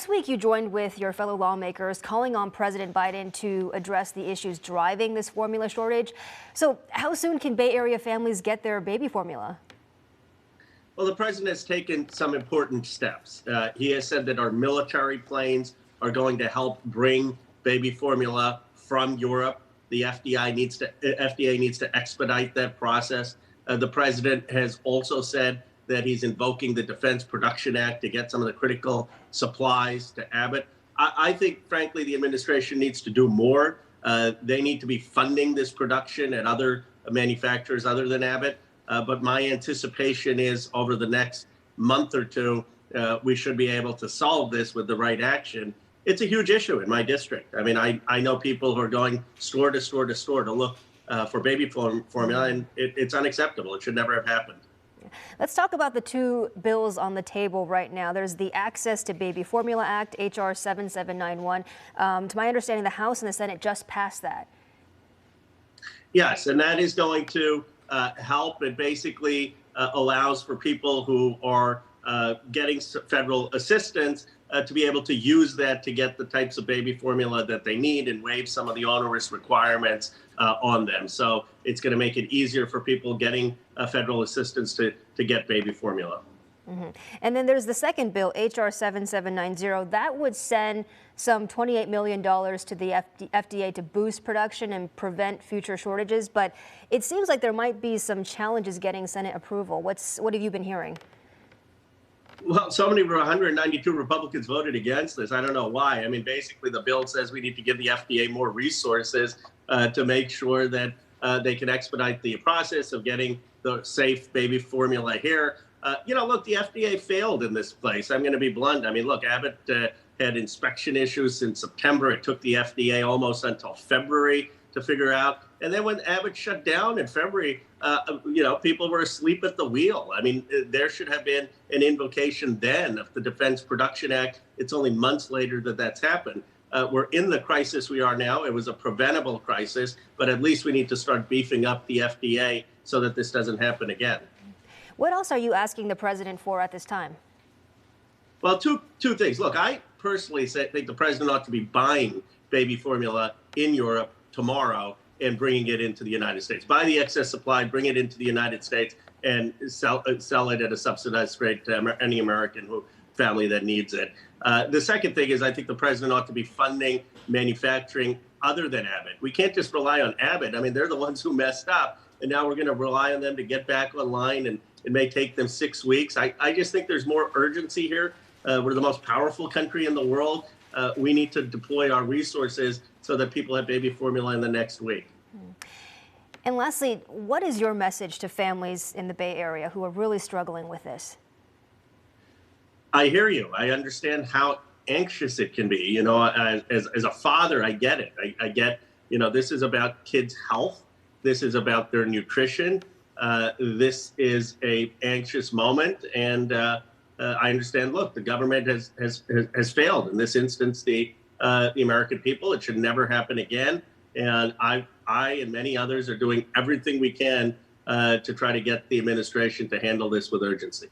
This week, you joined with your fellow lawmakers calling on President Biden to address the issues driving this formula shortage. So how soon can Bay Area families get their baby formula? Well, the president has taken some important steps. He has said that our military planes are going to help bring baby formula from Europe. The FDA needs to expedite that process. The president has also said that he's invoking the Defense Production Act to get some of the critical supplies to Abbott. I think, frankly, the administration needs to do more. They need to be funding this production at other manufacturers other than Abbott. But my anticipation is over the next month or two, we should be able to solve this with the right action. It's a huge issue in my district. I mean, I know people who are going store to store to store to look for baby formula, and it's unacceptable. It should never have happened. Let's talk about the two bills on the table right now. There's the Access to Baby Formula Act, H.R. 7791. To my understanding, the House and the Senate just passed that. Yes, and that is going to help. It basically allows for people who are getting federal assistance to be able to use that to get the types of baby formula that they need and waive some of the onerous requirements on them. So it's going to make it easier for people getting federal assistance to get baby formula. And then there's the second bill, H.R. 7790. That would send some $28 million to the FDA to boost production and prevent future shortages. But it seems like there might be some challenges getting Senate approval. What have you been hearing? Well, so many 192 Republicans voted against this. I don't know why. I mean, basically, the bill says we need to give the FDA more resources to make sure that they can expedite the process of getting the safe baby formula here. Look, the FDA failed in this place. I'm going to be blunt. I mean, look, Abbott had inspection issues since September. It took the FDA almost until February to figure out. And then when Abbott shut down in February, people were asleep at the wheel. I mean, there should have been an invocation then of the Defense Production Act. It's only months later that that's happened. We're in the crisis we are now. It was a preventable crisis, but at least we need to start beefing up the FDA so that this doesn't happen again. What else are you asking the president for at this time? Well, two things. Look, I personally think the president ought to be buying baby formula in Europe tomorrow and bringing it into the United States. Buy the excess supply, bring it into the United States, and sell it at a subsidized rate to any American family that needs it. The second thing is I think the president ought to be funding manufacturing other than Abbott. We can't just rely on Abbott. I mean, they're the ones who messed up, and now we're going to rely on them to get back online, and it may take them 6 weeks. I just think there's more urgency here. We're the most powerful country in the world. We need to deploy our resources so that people have baby formula in the next week. And lastly, what is your message to families in the Bay Area who are really struggling with this? I hear you. I understand how anxious it can be. You know, as a father, I get it. I get, this is about kids' health. This is about their nutrition. This is an anxious moment. And I understand, look, the government has failed. In this instance, the American people. It should never happen again. And I and many others are doing everything we can to try to get the administration to handle this with urgency.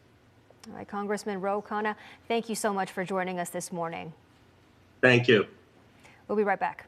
All right, Congressman Khanna, thank you so much for joining us this morning. Thank you. We'll be right back.